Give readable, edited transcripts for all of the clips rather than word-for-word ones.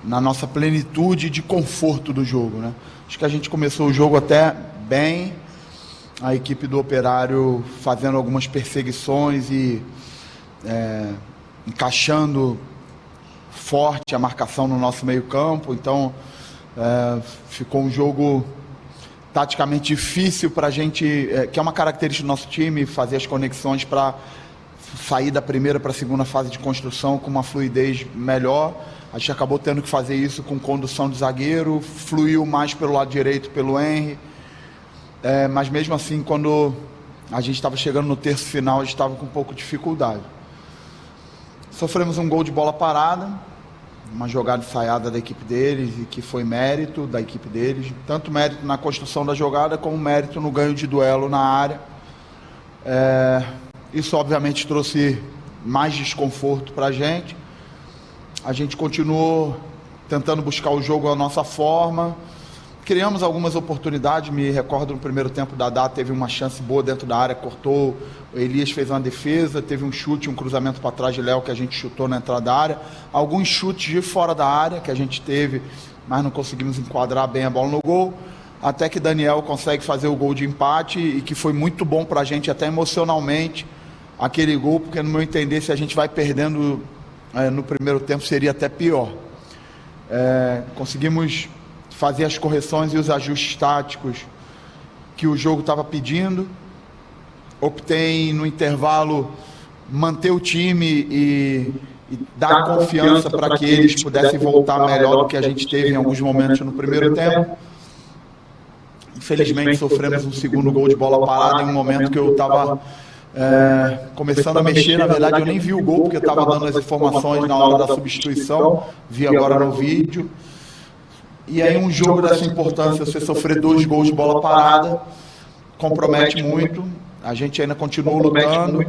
na nossa plenitude de conforto do jogo, né? Acho que a gente começou o jogo até bem, a equipe do Operário fazendo algumas perseguições e encaixando forte a marcação no nosso meio campo, então ficou um jogo taticamente difícil para a gente, que é uma característica do nosso time, fazer as conexões para sair da primeira para a segunda fase de construção com uma fluidez melhor. A gente acabou tendo que fazer isso com condução de zagueiro, fluiu mais pelo lado direito pelo Henry, mas mesmo assim, quando a gente estava chegando no terço final, a gente estava com um pouco de dificuldade. Sofremos um gol de bola parada, uma jogada ensaiada da equipe deles, e que foi mérito da equipe deles, tanto mérito na construção da jogada, como mérito no ganho de duelo na área. Isso obviamente trouxe mais desconforto para a gente. A gente continuou tentando buscar o jogo à nossa forma, criamos algumas oportunidades. Me recordo no primeiro tempo, Dadá teve uma chance boa dentro da área, cortou, o Elias fez uma defesa, teve um chute, um cruzamento para trás de Léo que a gente chutou na entrada da área, alguns chutes de fora da área que a gente teve, mas não conseguimos enquadrar bem a bola no gol, até que Daniel consegue fazer o gol de empate, e que foi muito bom para a gente até emocionalmente aquele gol, porque no meu entender, se a gente vai perdendo no primeiro tempo, seria até pior. Conseguimos fazer as correções e os ajustes táticos que o jogo estava pedindo. Optei no intervalo manter o time e dar confiança para que eles pudessem voltar melhor do que a gente teve em alguns momentos no primeiro tempo. Infelizmente sofremos um segundo gol de bola parada em um momento que eu estava começando a mexer. Na verdade eu nem vi o gol, porque eu estava dando as informações na hora da substituição, vi agora no vídeo. E aí um jogo dessa importância, você sofrer 2 gols de bola parada, compromete muito. A gente ainda continua lutando.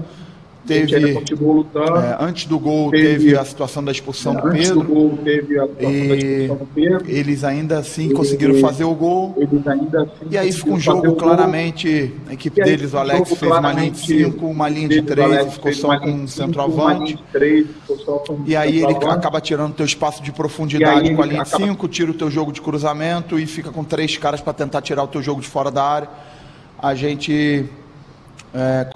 Antes do gol teve a situação da expulsão do Pedro, e eles ainda assim conseguiram fazer o gol, e aí fica um jogo claramente, a equipe deles, o Alex fez uma linha de 5, uma linha de 3, e ficou só com um centroavante, e aí ele acaba tirando o teu espaço de profundidade com a linha de 5, tira o teu jogo de cruzamento e fica com 3 caras para tentar tirar o teu jogo de fora da área. A gente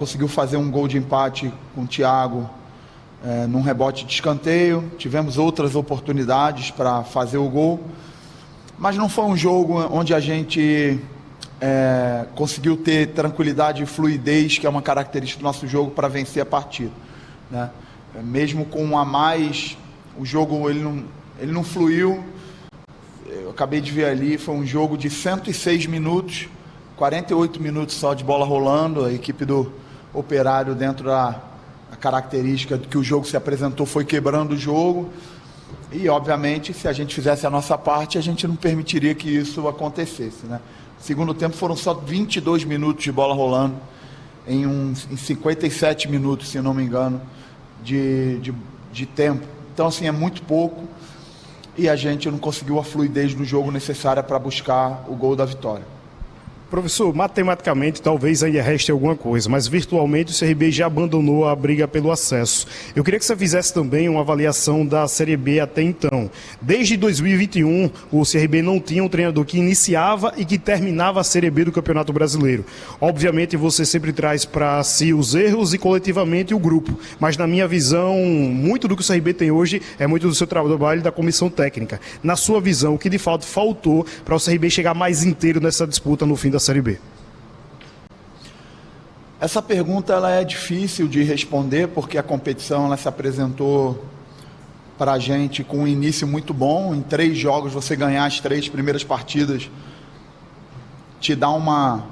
conseguiu fazer um gol de empate com o Thiago num rebote de escanteio. Tivemos outras oportunidades para fazer o gol, mas não foi um jogo onde a gente conseguiu ter tranquilidade e fluidez, que é uma característica do nosso jogo, para vencer a partida, né? Mesmo com um a mais, o jogo ele não fluiu. Eu acabei de ver ali, foi um jogo de 106 minutos, 48 minutos só de bola rolando. A equipe do Operário, dentro da característica que o jogo se apresentou, foi quebrando o jogo, e obviamente se a gente fizesse a nossa parte, a gente não permitiria que isso acontecesse, né? Segundo tempo foram só 22 minutos de bola rolando em 57 minutos, se não me engano, de tempo. Então assim, é muito pouco, e a gente não conseguiu a fluidez do jogo necessária para buscar o gol da vitória. Professor, matematicamente talvez ainda reste alguma coisa, mas virtualmente o CRB já abandonou a briga pelo acesso. Eu queria que você fizesse também uma avaliação da Série B até então. Desde 2021, o CRB não tinha um treinador que iniciava e que terminava a Série B do Campeonato Brasileiro. Obviamente você sempre traz para si os erros e coletivamente o grupo, mas na minha visão, muito do que o CRB tem hoje é muito do seu trabalho da comissão técnica. Na sua visão, o que de fato faltou para o CRB chegar mais inteiro nessa disputa no fim da Série B? Essa pergunta ela é difícil de responder, porque a competição ela se apresentou para a gente com um início muito bom. Em 3 jogos você ganhar as 3 primeiras partidas te dá uma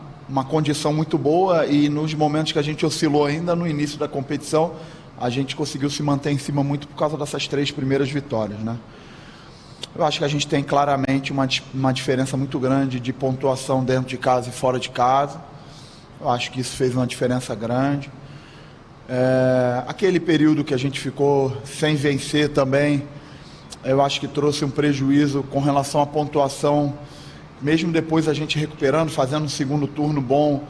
condição muito boa, e nos momentos que a gente oscilou ainda no início da competição, a gente conseguiu se manter em cima muito por causa dessas 3 primeiras vitórias, né? Eu acho que a gente tem claramente uma diferença muito grande de pontuação dentro de casa e fora de casa. Eu acho que isso fez uma diferença grande. Aquele período que a gente ficou sem vencer também, eu acho que trouxe um prejuízo com relação à pontuação, mesmo depois a gente recuperando, fazendo um segundo turno bom,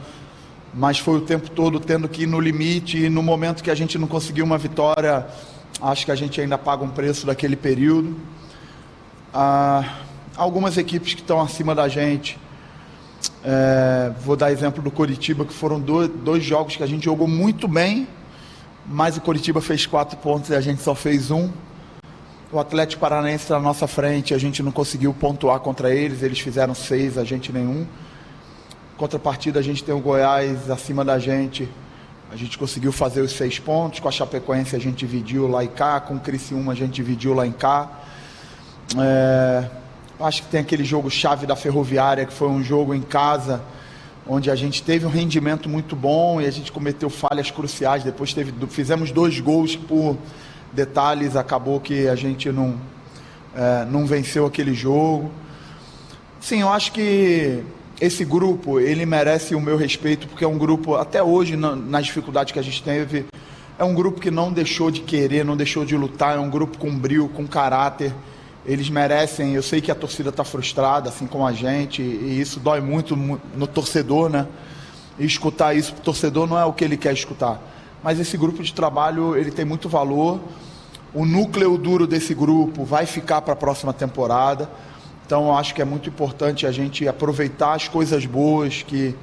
mas foi o tempo todo tendo que ir no limite, e no momento que a gente não conseguiu uma vitória, acho que a gente ainda paga um preço daquele período. Algumas equipes que estão acima da gente, vou dar exemplo do Coritiba, que foram dois jogos que a gente jogou muito bem, mas o Coritiba fez 4 pontos e a gente só fez 1. O Atlético Paranaense na nossa frente, a gente não conseguiu pontuar contra eles fizeram 6, a gente nenhum. Contrapartida, a gente tem o Goiás acima da gente, a gente conseguiu fazer os 6 pontos, com a Chapecoense a gente dividiu lá e cá, com o Criciúma a gente dividiu lá em cá. Acho que tem aquele jogo chave da Ferroviária, que foi um jogo em casa, onde a gente teve um rendimento muito bom e a gente cometeu falhas cruciais. Depois fizemos 2 gols por detalhes, acabou que a gente não venceu aquele jogo. Sim, eu acho que esse grupo, ele merece o meu respeito, porque é um grupo, até hoje, nas dificuldades que a gente teve, é um grupo que não deixou de querer, não deixou de lutar, é um grupo com brio, com caráter. Eles merecem, eu sei que a torcida está frustrada, assim como a gente, e isso dói muito no torcedor, né? E escutar isso, o torcedor não é o que ele quer escutar. Mas esse grupo de trabalho, ele tem muito valor. O núcleo duro desse grupo vai ficar para a próxima temporada. Então, eu acho que é muito importante a gente aproveitar as coisas boas que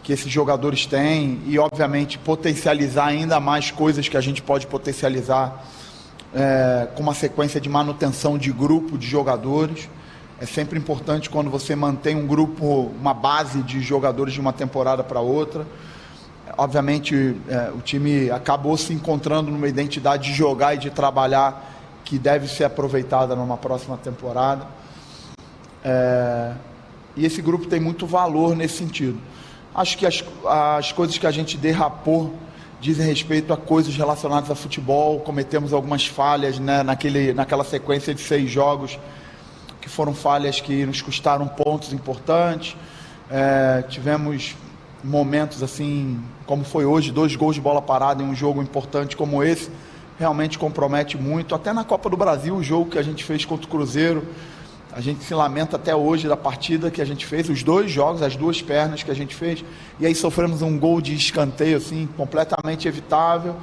esses jogadores têm e, obviamente, potencializar ainda mais coisas que a gente pode potencializar com uma sequência de manutenção de grupo de jogadores. É sempre importante quando você mantém um grupo, uma base de jogadores de uma temporada para outra. Obviamente, o time acabou se encontrando numa identidade de jogar e de trabalhar que deve ser aproveitada numa próxima temporada. E esse grupo tem muito valor nesse sentido. Acho que as coisas que a gente derrapou dizem respeito a coisas relacionadas a futebol. Cometemos algumas falhas, né, naquela sequência de 6 jogos, que foram falhas que nos custaram pontos importantes. Tivemos momentos assim, como foi hoje, 2 gols de bola parada em um jogo importante como esse, realmente compromete muito. Até na Copa do Brasil, o jogo que a gente fez contra o Cruzeiro, a gente se lamenta até hoje da partida que a gente fez, os 2 jogos, as 2 pernas que a gente fez, e aí sofremos um gol de escanteio assim, completamente evitável.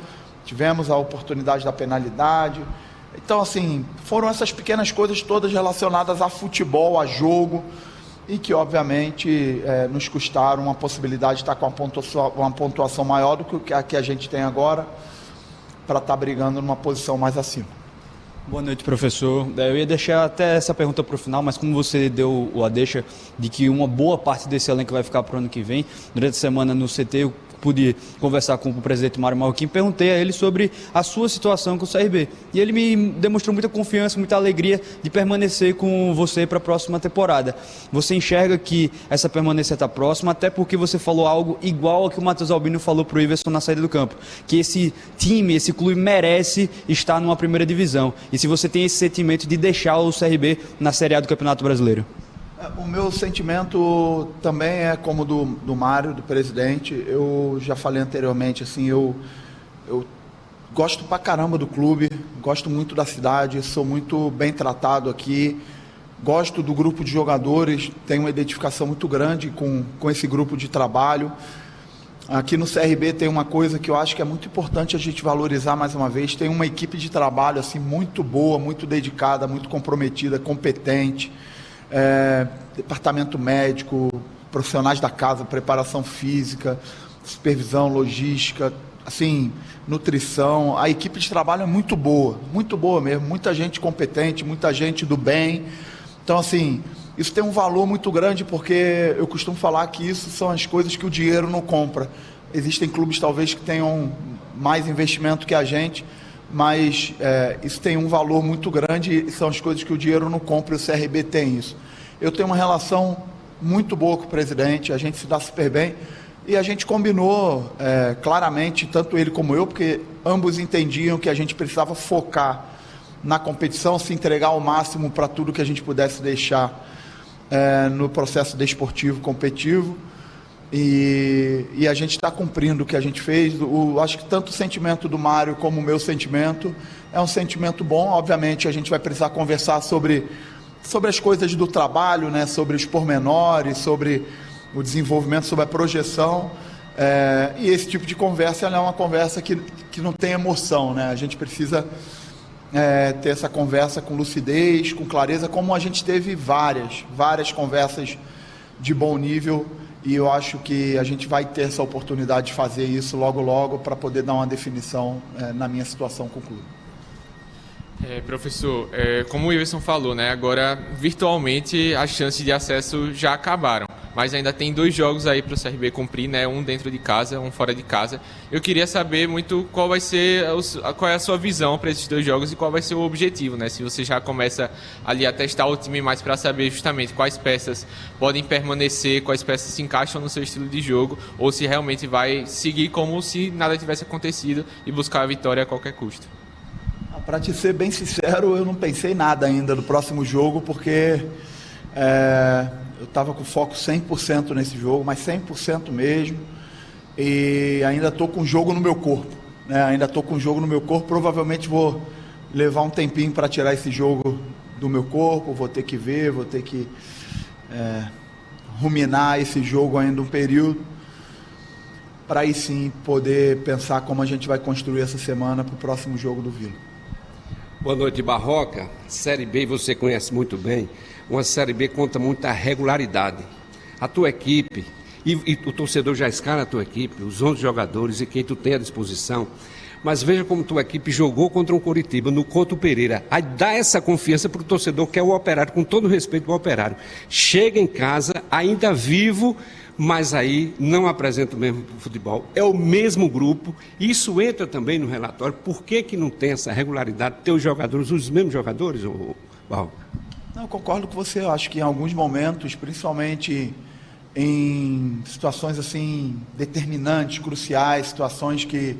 Tivemos a oportunidade da penalidade. Então, assim, foram essas pequenas coisas todas relacionadas a futebol, a jogo, e que, obviamente, nos custaram uma possibilidade de estar com uma pontuação maior do que a que a gente tem agora, para estar brigando numa posição mais acima. Boa noite, professor. Eu ia deixar até essa pergunta para o final, mas como você deu a deixa de que uma boa parte desse elenco vai ficar para o ano que vem, durante a semana no CT eu pude conversar com o presidente Mário Marroquim, perguntei a ele sobre a sua situação com o CRB. E ele me demonstrou muita confiança, muita alegria de permanecer com você para a próxima temporada. Você enxerga que essa permanência está próxima, até porque você falou algo igual ao que o Matheus Albino falou para o Iverson na saída do campo, que esse time, esse clube merece estar numa primeira divisão. E se você tem esse sentimento de deixar o CRB na Série A do Campeonato Brasileiro? O meu sentimento também é como do Mário, do presidente. Eu já falei anteriormente, assim, eu gosto pra caramba do clube, gosto muito da cidade, sou muito bem tratado aqui, gosto do grupo de jogadores, tenho uma identificação muito grande com esse grupo de trabalho. Aqui no CRB tem uma coisa que eu acho que é muito importante a gente valorizar mais uma vez, tem uma equipe de trabalho assim, muito boa, muito dedicada, muito comprometida, competente. Departamento médico, profissionais da casa, preparação física, supervisão, logística, assim, nutrição. A equipe de trabalho é muito boa mesmo, muita gente competente, muita gente do bem. Então, assim, isso tem um valor muito grande, porque eu costumo falar que isso são as coisas que o dinheiro não compra. Existem clubes talvez que tenham mais investimento que a gente, mas isso tem um valor muito grande e são as coisas que o dinheiro não compra, e o CRB tem isso. Eu tenho uma relação muito boa com o presidente, a gente se dá super bem e a gente combinou claramente, tanto ele como eu, porque ambos entendiam que a gente precisava focar na competição, se entregar ao máximo para tudo que a gente pudesse deixar no processo desportivo competitivo. E a gente está cumprindo o que a gente fez. Acho que tanto o sentimento do Mário como o meu sentimento é um sentimento bom. Obviamente a gente vai precisar conversar sobre as coisas do trabalho, né? Sobre os pormenores, sobre o desenvolvimento, sobre a projeção, e esse tipo de conversa ela é uma conversa que não tem emoção, né? A gente precisa ter essa conversa com lucidez, com clareza, como a gente teve várias conversas de bom nível, e eu acho que a gente vai ter essa oportunidade de fazer isso logo para poder dar uma definição na minha situação com o clube. Professor, como o Iverson falou, né, agora virtualmente as chances de acesso já acabaram, mas ainda tem 2 jogos aí para o CRB cumprir, né, um dentro de casa, um fora de casa. Eu queria saber muito qual é a sua visão para esses 2 jogos e qual vai ser o objetivo, né, se você já começa ali a testar o time mais para saber justamente quais peças podem permanecer, quais peças se encaixam no seu estilo de jogo, ou se realmente vai seguir como se nada tivesse acontecido e buscar a vitória a qualquer custo. Para te ser bem sincero, eu não pensei nada ainda no próximo jogo, porque eu estava com foco 100% nesse jogo, mas 100% mesmo, e ainda estou com o jogo no meu corpo, né? Provavelmente vou levar um tempinho para tirar esse jogo do meu corpo, vou ter que ver, vou ter que ruminar esse jogo ainda um período, para aí sim poder pensar como a gente vai construir essa semana para o próximo jogo do Vila. Boa noite, Barroca. Série B você conhece muito bem. Uma Série B conta muita regularidade. A tua equipe, e o torcedor já escala a tua equipe, os 11 jogadores e quem tu tem à disposição. Mas veja como tua equipe jogou contra um Coritiba, no Couto Pereira. Aí dá essa confiança para o torcedor, que é o Operário, com todo respeito ao Operário. Chega em casa, ainda vivo, mas aí não apresenta o mesmo futebol. É o mesmo grupo, isso entra também no relatório. Por que não tem essa regularidade? Ter os jogadores, os mesmos jogadores, Barroca? Não, eu concordo com você. Eu acho que em alguns momentos, principalmente em situações assim determinantes, cruciais, situações que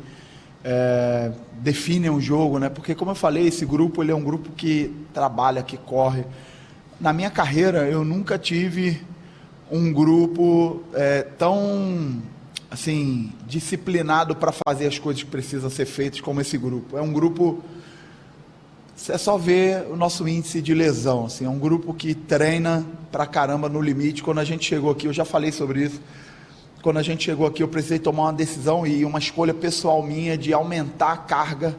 definem o jogo, né? Porque, como eu falei, esse grupo ele é um grupo que trabalha, que corre. Na minha carreira, eu nunca tive um grupo tão assim disciplinado para fazer as coisas que precisam ser feitas como esse grupo. É um grupo, é só ver o nosso índice de lesão, assim, é um grupo que treina pra caramba no limite. Quando a gente chegou aqui, eu já falei sobre isso, quando a gente chegou aqui eu precisei tomar uma decisão e uma escolha pessoal minha de aumentar a carga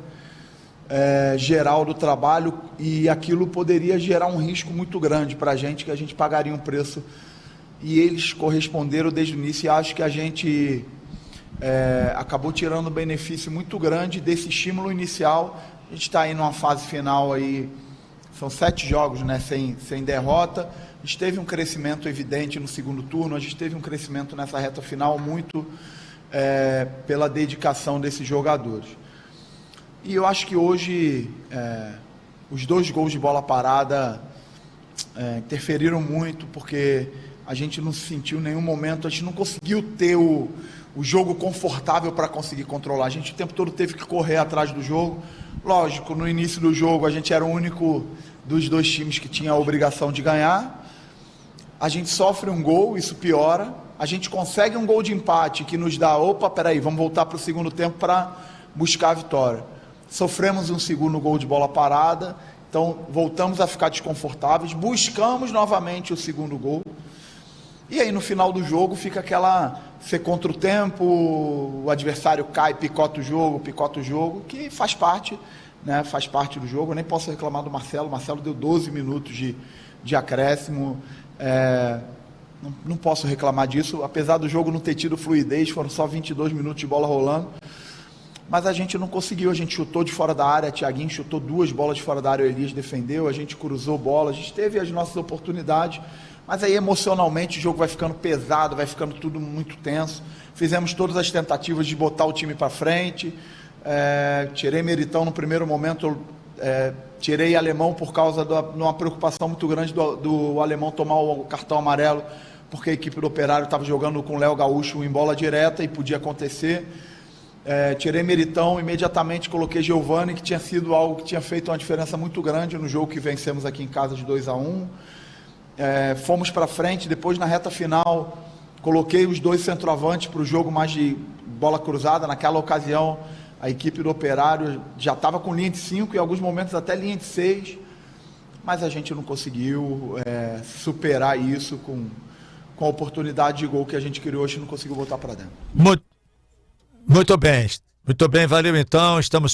geral do trabalho, e aquilo poderia gerar um risco muito grande para a gente, que a gente pagaria um preço. E eles corresponderam desde o início, e acho que a gente acabou tirando um benefício muito grande desse estímulo inicial. A gente está aí numa fase final, aí, são 7 jogos, né, sem derrota. A gente teve um crescimento evidente no segundo turno, a gente teve um crescimento nessa reta final muito pela dedicação desses jogadores. E eu acho que hoje os 2 gols de bola parada interferiram muito, porque a gente não se sentiu em nenhum momento, a gente não conseguiu ter o jogo confortável para conseguir controlar. A gente o tempo todo teve que correr atrás do jogo. Lógico, no início do jogo a gente era o único dos 2 times que tinha a obrigação de ganhar. A gente sofre um gol, isso piora. A gente consegue um gol de empate que nos dá, peraí, vamos voltar para o segundo tempo para buscar a vitória. Sofremos um segundo gol de bola parada, então voltamos a ficar desconfortáveis, buscamos novamente o segundo gol. E aí no final do jogo fica ser contra o tempo, o adversário cai, picota o jogo, que faz parte, né? Faz parte do jogo. Eu nem posso reclamar do Marcelo. O Marcelo deu 12 minutos de acréscimo. Não posso reclamar disso, apesar do jogo não ter tido fluidez, foram só 22 minutos de bola rolando. Mas a gente não conseguiu, a gente chutou de fora da área, Thiaguinho chutou 2 bolas de fora da área, o Elias defendeu, a gente cruzou bola, a gente teve as nossas oportunidades. Mas aí emocionalmente o jogo vai ficando pesado, vai ficando tudo muito tenso. Fizemos todas as tentativas de botar o time para frente. Tirei Meritão no primeiro momento, tirei Alemão por causa de uma preocupação muito grande do Alemão tomar o cartão amarelo, porque a equipe do Operário estava jogando com o Léo Gaúcho em bola direta e podia acontecer. Tirei Meritão, imediatamente coloquei Giovani, que tinha sido algo que tinha feito uma diferença muito grande no jogo que vencemos aqui em casa de 2-1. Fomos para frente, depois na reta final coloquei os 2 centroavantes para o jogo mais de bola cruzada. Naquela ocasião a equipe do Operário já estava com linha de 5 e em alguns momentos até linha de 6, mas a gente não conseguiu superar isso com a oportunidade de gol que a gente criou hoje, não conseguiu voltar para dentro. Muito bem, valeu então, estamos